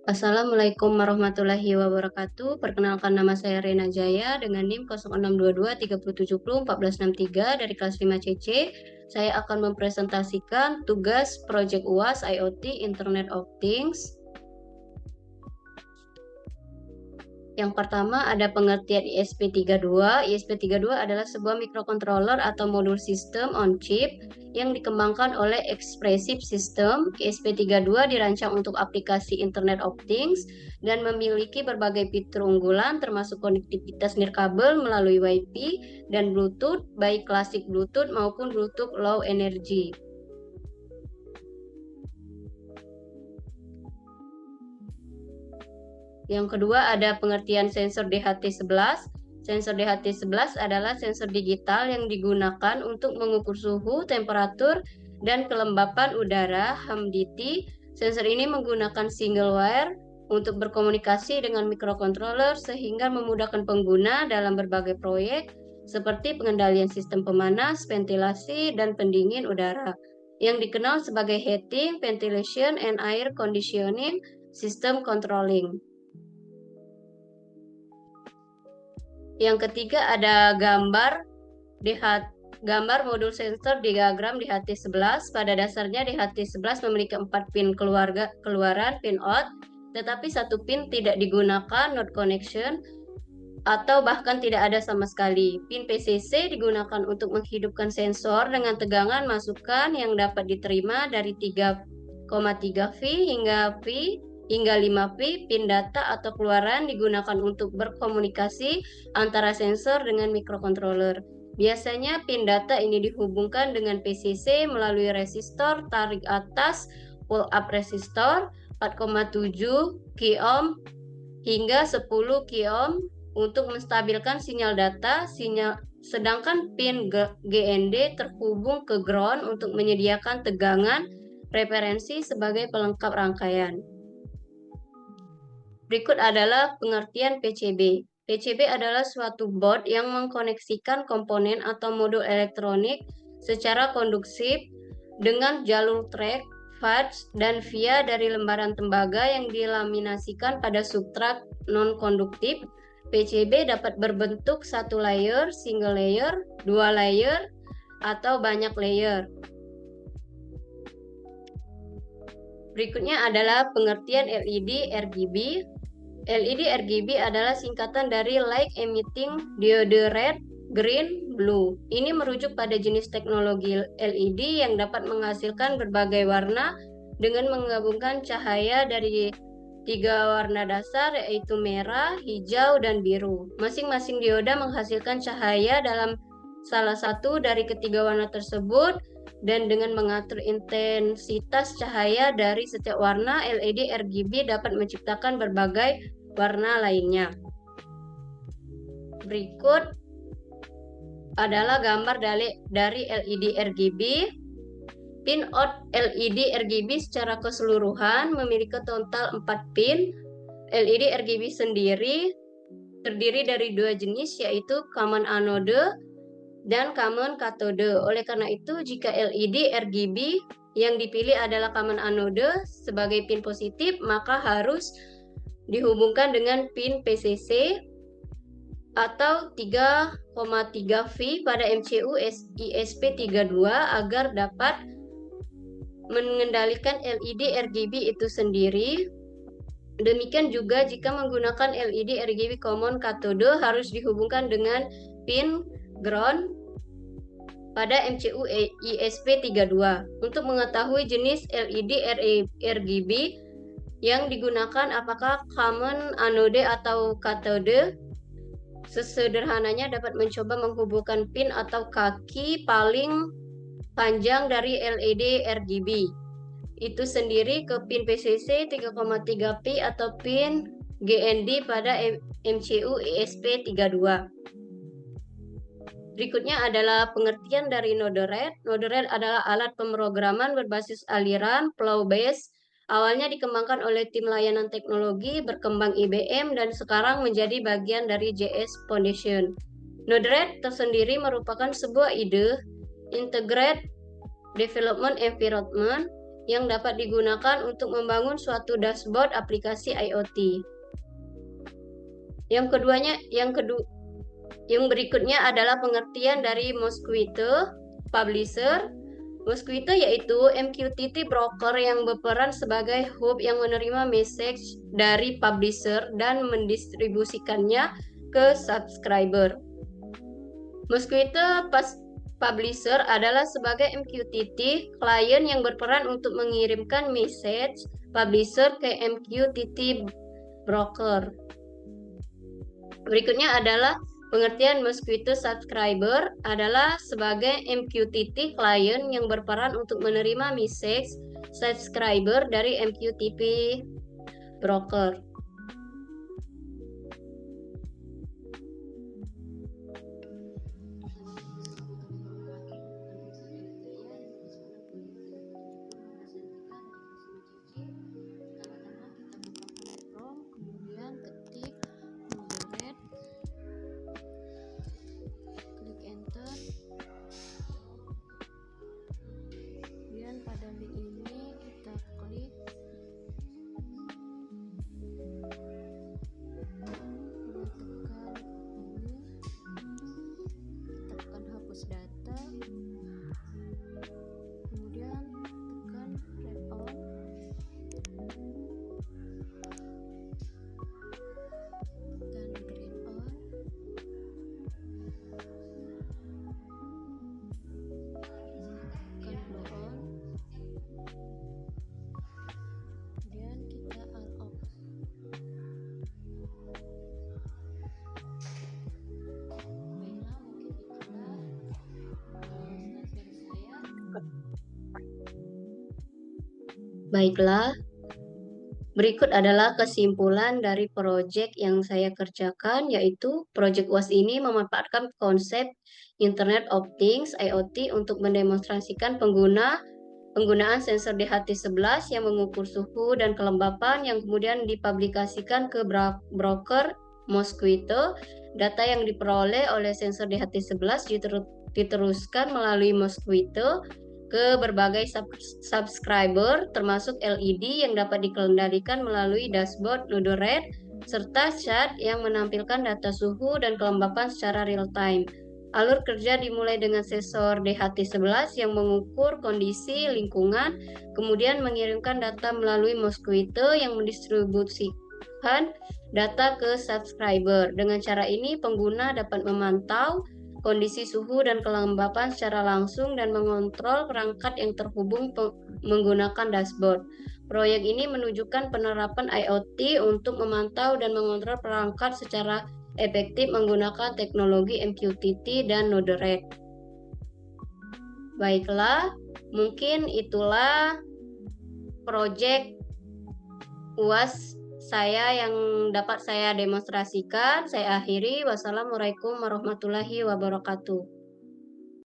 Assalamualaikum warahmatullahi wabarakatuh. Perkenalkan, nama saya Rena Jaya dengan NIM 0622 3070 1463 dari kelas 5CC. Saya akan mempresentasikan tugas Project UAS IoT Internet of Things. Yang pertama ada pengertian ISP32. ISP32 adalah sebuah microcontroller atau modul sistem on chip yang dikembangkan oleh Expressive System. ISP32 dirancang untuk aplikasi Internet of Things dan memiliki berbagai fitur unggulan termasuk konektivitas nirkabel melalui Wi-Fi dan Bluetooth, baik klasik Bluetooth maupun Bluetooth Low Energy. Yang kedua ada pengertian sensor DHT11. Sensor DHT11 adalah sensor digital yang digunakan untuk mengukur suhu, temperatur, dan kelembapan udara (humidity). Sensor ini menggunakan single wire untuk berkomunikasi dengan microcontroller sehingga memudahkan pengguna dalam berbagai proyek seperti pengendalian sistem pemanas, ventilasi, dan pendingin udara yang dikenal sebagai heating, ventilation, and air conditioning system controlling. Yang ketiga ada gambar modul sensor diagram DHT11. Pada dasarnya DHT11 memiliki 4 pin keluaran, pin out, tetapi satu pin tidak digunakan, not connection, atau bahkan tidak ada sama sekali. Pin PCC digunakan untuk menghidupkan sensor dengan tegangan masukan yang dapat diterima dari 3,3 V hingga 5V. Pin data atau keluaran digunakan untuk berkomunikasi antara sensor dengan microcontroller. Biasanya pin data ini dihubungkan dengan PCC melalui resistor tarik atas pull up resistor 4,7 kOhm hingga 10 kOhm untuk menstabilkan sinyal data, sedangkan pin GND terhubung ke ground untuk menyediakan tegangan referensi sebagai pelengkap rangkaian. Berikut adalah pengertian PCB. PCB adalah suatu board yang mengkoneksikan komponen atau modul elektronik secara kondusif dengan jalur track, fudge, dan via dari lembaran tembaga yang dilaminasikan pada substrat non-konduktif. PCB dapat berbentuk satu layer, single layer, dua layer, atau banyak layer. Berikutnya adalah pengertian LED RGB. LED RGB adalah singkatan dari Light Emitting Diode Red, Green, Blue. Ini merujuk pada jenis teknologi LED yang dapat menghasilkan berbagai warna dengan menggabungkan cahaya dari 3 warna dasar, yaitu merah, hijau, dan biru. Masing-masing dioda menghasilkan cahaya dalam salah satu dari ketiga warna tersebut, dan dengan mengatur intensitas cahaya dari setiap warna, LED RGB dapat menciptakan berbagai warna lainnya. Berikut adalah gambar dari LED RGB. Pin out LED RGB secara keseluruhan memiliki total 4 pin. LED RGB sendiri terdiri dari 2 jenis, yaitu common anode dan common cathode. Oleh karena itu, jika LED RGB yang dipilih adalah common anode sebagai pin positif, maka harus dihubungkan dengan pin PCC atau 3,3 V pada MCU ISP32 agar dapat mengendalikan LED RGB itu sendiri. Demikian juga jika menggunakan LED RGB common cathode harus dihubungkan dengan pin ground pada MCU ISP32. Untuk mengetahui jenis LED RGB yang digunakan apakah common anode atau cathode, sesederhananya dapat mencoba menghubungkan pin atau kaki paling panjang dari LED RGB itu sendiri ke pin PCC 3,3 P atau pin GND pada MCU ISP32. Berikutnya adalah pengertian dari node red. Node red adalah alat pemrograman berbasis aliran flow based. Awalnya dikembangkan oleh tim layanan teknologi berkembang IBM dan sekarang menjadi bagian dari JS Foundation. Node red tersendiri merupakan sebuah ide integrated development environment yang dapat digunakan untuk membangun suatu dashboard aplikasi IoT. Yang berikutnya adalah pengertian dari Mosquitto Publisher. Mosquitto yaitu MQTT broker yang berperan sebagai hub yang menerima message dari publisher dan mendistribusikannya ke subscriber. Mosquitto Publisher adalah sebagai MQTT klien yang berperan untuk mengirimkan message publisher ke MQTT broker. Berikutnya adalah pengertian Mosquitto Subscriber adalah sebagai MQTT client yang berperan untuk menerima message subscriber dari MQTT broker. Pada link ini kita klik, tekan hapus data, kemudian tekan red on, dan green on, tekan blue on, kemudian kita all off. Baiklah, berikut adalah kesimpulan dari proyek yang saya kerjakan, yaitu proyek UAS ini memanfaatkan konsep Internet of Things IoT untuk mendemonstrasikan penggunaan sensor DHT11 yang mengukur suhu dan kelembapan yang kemudian dipublikasikan ke broker Mosquitto. Data yang diperoleh oleh sensor DHT11 diteruskan melalui Mosquitto ke berbagai subscriber termasuk LED yang dapat dikendalikan melalui dashboard Node-RED serta chat yang menampilkan data suhu dan kelembapan secara real time. Alur kerja dimulai dengan sensor DHT11 yang mengukur kondisi lingkungan, kemudian mengirimkan data melalui Mosquitto yang mendistribusikan data ke subscriber. Dengan cara ini pengguna dapat memantau kondisi suhu dan kelembapan secara langsung dan mengontrol perangkat yang terhubung menggunakan dashboard. Proyek ini menunjukkan penerapan IoT untuk memantau dan mengontrol perangkat secara efektif menggunakan teknologi MQTT dan Node-RED. Baiklah, mungkin itulah proyek UAS saya yang dapat saya demonstrasikan. Saya akhiri. Wassalamualaikum warahmatullahi wabarakatuh.